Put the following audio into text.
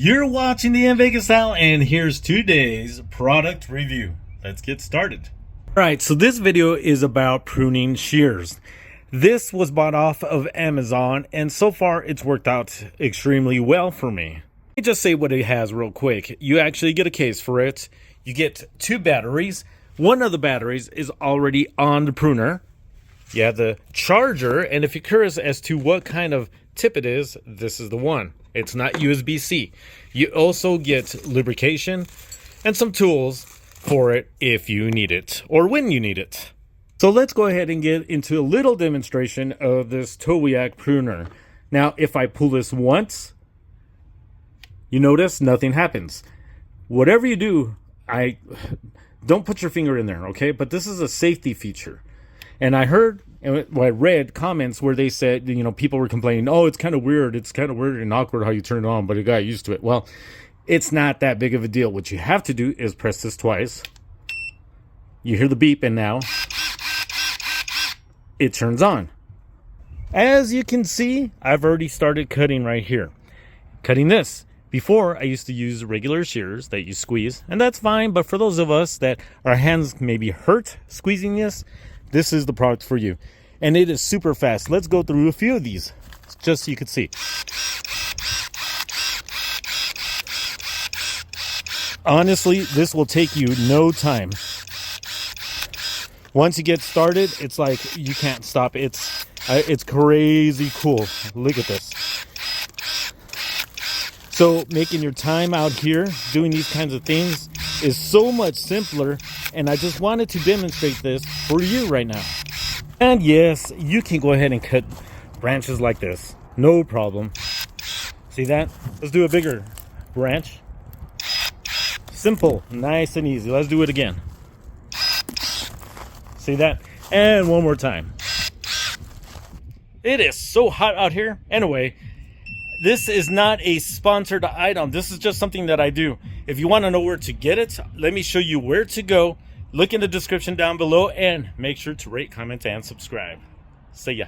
You're watching the In Vegas Style, and here's today's product review. Let's get started. Alright, so this video is about pruning shears. This was bought off of Amazon, and so far it's worked out extremely well for me. Let me just say what it has real quick. You actually get a case for it. You get two batteries. One of the batteries is already on the pruner. You have the charger, and if you're curious as to what kind of tip it is, this is the one. It's not USB-C. You also get lubrication and some tools for it if you need it or when you need it. So let's go ahead and get into a little demonstration of this Towiac pruner. Now, if I pull this once, you notice nothing happens. Whatever you do, don't put your finger in there, okay? But this is a safety feature. And I heard, I read comments where they said, you know, people were complaining, oh, it's kind of weird and awkward how you turn it on, but I got used to it. Well, it's not that big of a deal. What you have to do is press this twice. You hear the beep, and now it turns on. As you can see, I've already started cutting right here. Cutting this. Before, I used to use regular shears that you squeeze, and that's fine, but for those of us that our hands maybe hurt squeezing this is the product for you. And it is super fast. Let's go through a few of these, just so you can see. Honestly, this will take you no time. Once you get started, it's like you can't stop. It's crazy cool. Look at this. So making your time out here doing these kinds of things is so much simpler, and I just wanted to demonstrate this for you right now. And yes, you can go ahead and cut branches like this, no problem. See that? Let's do a bigger branch. Simple, nice and easy. Let's do it again. See that? And one more time. It is so hot out here. Anyway, this is not a sponsored item. This is just something that I do. If you want to know where to get it, let me show you where to go. Look in the description down below, and make sure to rate, comment, and subscribe. See ya.